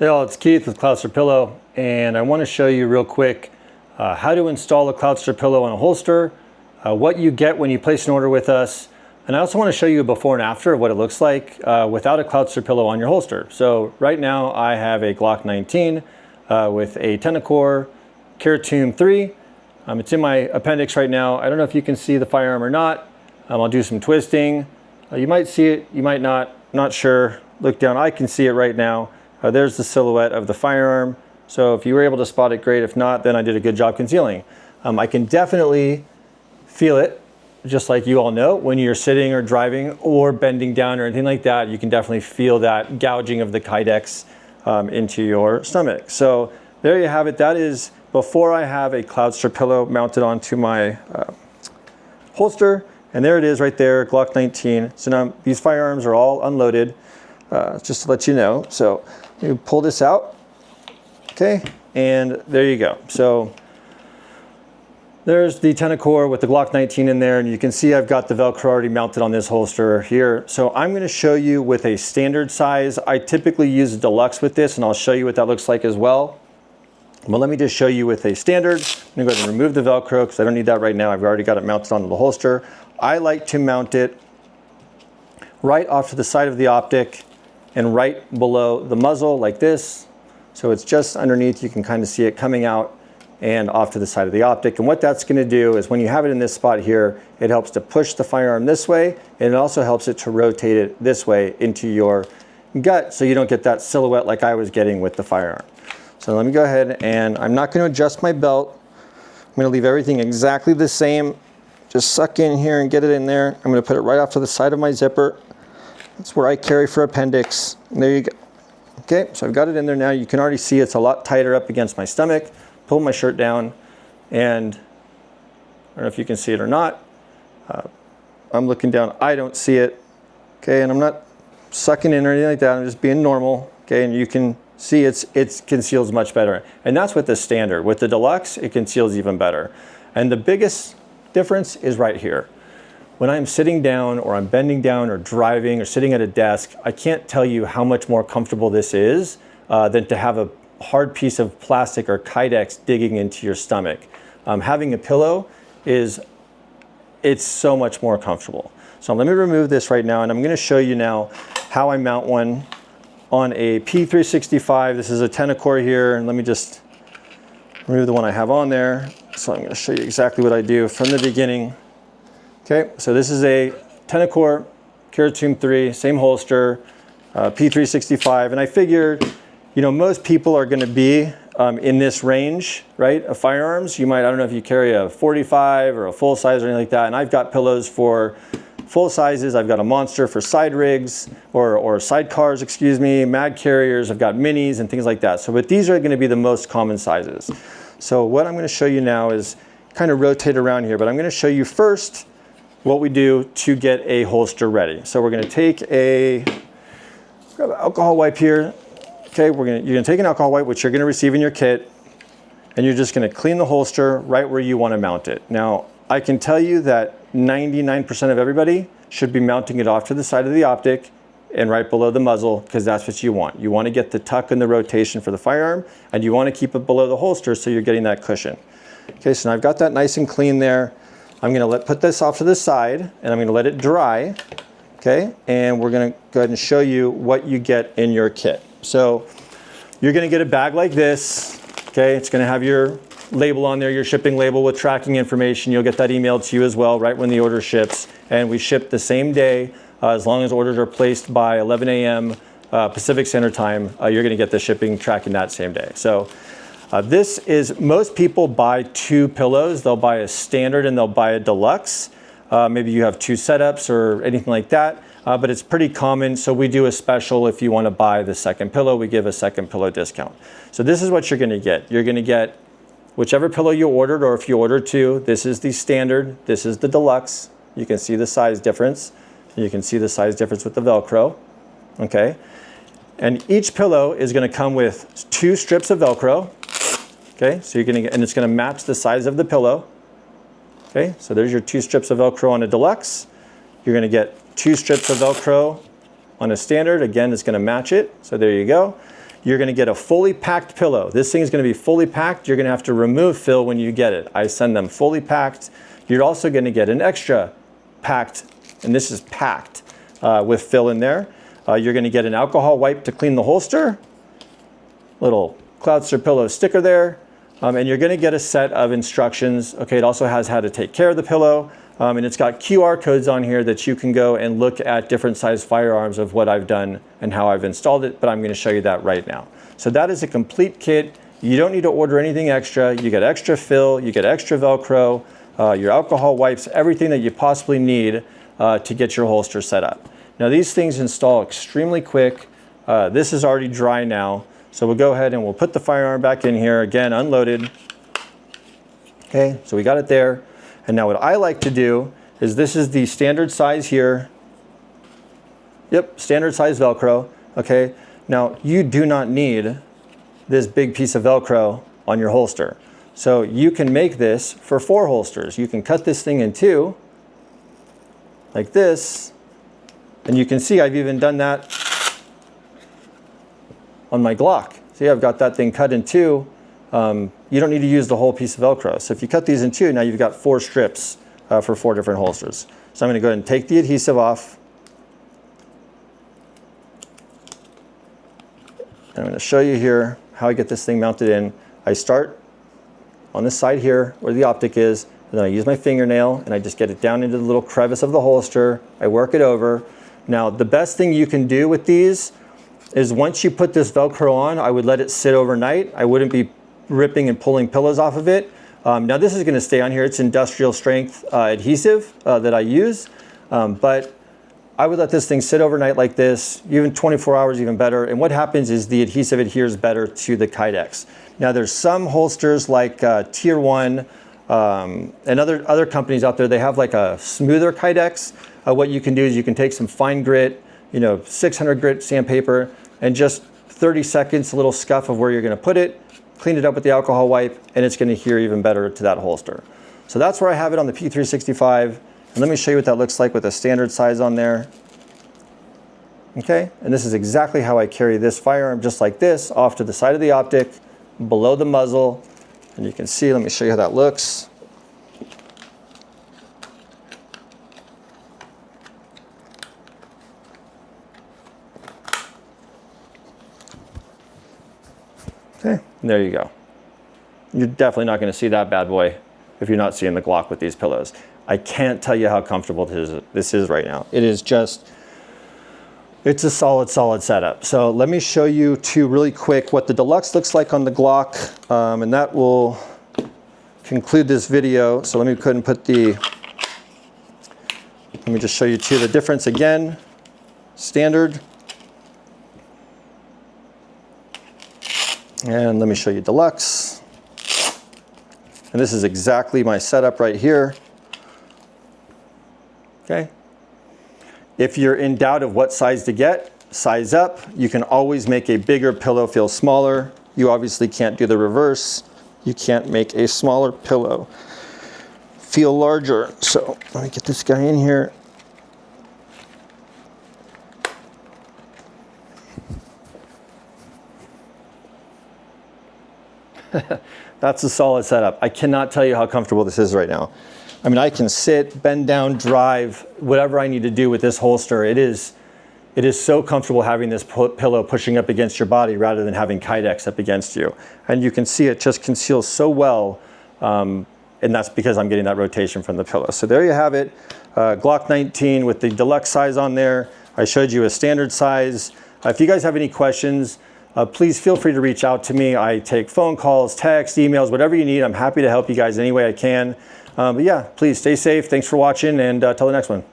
Hey all, it's Keith with Cloudster Pillow, and I want to show you real quick how to install a Cloudster Pillow on a holster, what you get when you place an order with us, and I also want to show you a before and after of what it looks like without a Cloudster Pillow on your holster. So right now I have a Glock 19 with a Tenicor Caratoon 3. It's in my appendix right now. I don't know if you can see the firearm or not. I'll do some twisting. You might see it, you might not, not sure. Look down, I can see it right now. There's the silhouette of the firearm. So if you were able to spot it, great. If not, then I did a good job concealing. I can definitely feel it, just like you all know, when you're sitting or driving or bending down or anything like that, you can definitely feel that gouging of the kydex into your stomach. So there you have it. That is before I have a Cloudster Pillow mounted onto my holster. And there it is right there, Glock 19. So now these firearms are all unloaded, just to let you know. So you pull this out, okay, and there you go. So there's the Tenicor with the Glock 19 in there, and you can see I've got the Velcro already mounted on this holster here. So I'm going to show you with a standard size. I typically use a deluxe with this, and I'll show you what that looks like as well. But let me just show you with a standard. I'm going to go ahead and remove the Velcro because I don't need that right now. I've already got it mounted onto the holster. I like to mount it right off to the side of the optic and right below the muzzle like this. So it's just underneath, you can kind of see it coming out and off to the side of the optic. And what that's going to do is when you have it in this spot here, it helps to push the firearm this way, and it also helps it to rotate it this way into your gut so you don't get that silhouette like I was getting with the firearm. So let me go ahead, and I'm not going to adjust my belt. I'm going to leave everything exactly the same. Just suck in here and get it in there. I'm going to put it right off to the side of my zipper. That's where I carry for appendix. And there you go. Okay, so I've got it in there now. You can already see it's a lot tighter up against my stomach. Pull my shirt down, and I don't know if you can see it or not. I'm looking down. I don't see it. Okay, and I'm not sucking in or anything like that. I'm just being normal. Okay, and you can see it conceals much better. And that's with the standard. With the deluxe, it conceals even better. And the biggest difference is right here. When I'm sitting down or I'm bending down or driving or sitting at a desk, I can't tell you how much more comfortable this is than to have a hard piece of plastic or kydex digging into your stomach. Having a pillow it's so much more comfortable. So let me remove this right now, and I'm going to show you now how I mount one on a P365. This is a Tenicor here, and let me just remove the one I have on there. So I'm going to show you exactly what I do from the beginning. Okay, so this is a Tenicor Caratoon 3, same holster, P365, and I figured, you know, most people are going to be in this range, right, of firearms. You might, I don't know if you carry a 45 or a full size or anything like that, and I've got pillows for full sizes. I've got a monster for side rigs or sidecars, excuse me, mag carriers. I've got minis and things like that. So, but these are going to be the most common sizes. So what I'm going to show you now is kind of rotate around here, but I'm going to show you first what we do to get a holster ready. So we're going to take grab an alcohol wipe here. Okay, you're going to take an alcohol wipe, which you're going to receive in your kit, and you're just going to clean the holster right where you want to mount it. Now, I can tell you that 99% of everybody should be mounting it off to the side of the optic and right below the muzzle, because that's what you want. You want to get the tuck and the rotation for the firearm, and you want to keep it below the holster so you're getting that cushion. Okay, so now I've got that nice and clean there. I'm going to put this off to the side, and I'm going to let it dry. Okay, and we're going to go ahead and show you what you get in your kit. So you're going to get a bag like this. Okay, it's going to have your label on there, your shipping label with tracking information. You'll get that emailed to you as well right when the order ships, and we ship the same day. As long as orders are placed by 11 a.m. Pacific Standard Time, you're going to get the shipping tracking that same day. So this is, most people buy two pillows. They'll buy a standard and they'll buy a deluxe. Maybe you have two setups or anything like that, but it's pretty common. So we do a special if you want to buy the second pillow. We give a second pillow discount. So this is what you're going to get. You're going to get whichever pillow you ordered, or if you ordered two, this is the standard, this is the deluxe. You can see the size difference. You can see the size difference with the Velcro, okay? And each pillow is going to come with 2 strips of Velcro, okay? So you're going to get, and it's going to match the size of the pillow, okay? So there's your 2 strips of Velcro on a deluxe. You're going to get 2 strips of Velcro on a standard. Again, it's going to match it. So there you go. You're going to get a fully packed pillow. This thing is going to be fully packed. You're going to have to remove fill when you get it. I send them fully packed. You're also going to get an extra packed, and this is packed with fill in there. You're going to get an alcohol wipe to clean the holster, little Cloudster Pillow sticker there, and you're going to get a set of instructions. Okay, it also has how to take care of the pillow, and it's got QR codes on here that you can go and look at different size firearms of what I've done and how I've installed it, but I'm going to show you that right now. So that is a complete kit. You don't need to order anything extra. You get extra fill, you get extra Velcro, your alcohol wipes, everything that you possibly need to get your holster set up. Now these things install extremely quick. This is already dry now, so we'll go ahead and we'll put the firearm back in here, again unloaded. Okay, so we got it there. And now what I like to do is, this is the standard size here. Yep, standard size Velcro, okay? Now you do not need this big piece of Velcro on your holster. So you can make this for 4 holsters. You can cut this thing in 2, like this, and you can see I've even done that on my Glock. See, I've got that thing cut in 2. You don't need to use the whole piece of Velcro. So if you cut these in 2, now you've got 4 strips for 4 different holsters. So I'm going to go ahead and take the adhesive off. I'm going to show you here how I get this thing mounted in. I start on this side here where the optic is, and then I use my fingernail and I just get it down into the little crevice of the holster. I work it over. Now the best thing you can do with these is, once you put this Velcro on, I would let it sit overnight. I wouldn't be ripping and pulling pillows off of it. Now this is going to stay on here. It's industrial strength adhesive that I use, but I would let this thing sit overnight like this, even 24 hours, even better. And what happens is the adhesive adheres better to the kydex. Now there's some holsters like Tier 1 and other companies out there, they have like a smoother kydex. What you can do is you can take some fine grit, 600 grit sandpaper, and just 30 seconds, a little scuff of where you're going to put it, clean it up with the alcohol wipe, and it's going to adhere even better to that holster. So that's where I have it on the P365. And let me show you what that looks like with a standard size on there. Okay, and this is exactly how I carry this firearm, just like this, off to the side of the optic, below the muzzle. And you can see, let me show you how that looks. Okay, and there you go. You're definitely not going to see that bad boy if you're not seeing the Glock with these pillows. I can't tell you how comfortable this is right now. It is just, it's a solid setup. So let me show you too really quick what the Deluxe looks like on the Glock, and that will conclude this video. So let me go ahead and put let me just show you too the difference again. Standard. And let me show you Deluxe. And this is exactly my setup right here. Okay. If you're in doubt of what size to get, size up. You can always make a bigger pillow feel smaller. You obviously can't do the reverse. You can't make a smaller pillow feel larger. So let me get this guy in here. That's a solid setup. I cannot tell you how comfortable this is right now. I mean, I can sit, bend down, drive, whatever I need to do with this holster. It is so comfortable having this pillow pushing up against your body rather than having kydex up against you. And you can see it just conceals so well, and that's because I'm getting that rotation from the pillow. So there you have it, Glock 19 with the Deluxe size on there. I showed you a standard size. If you guys have any questions, please feel free to reach out to me. I take phone calls, texts, emails, whatever you need. I'm happy to help you guys any way I can. But yeah, please stay safe. Thanks for watching, and till the next one.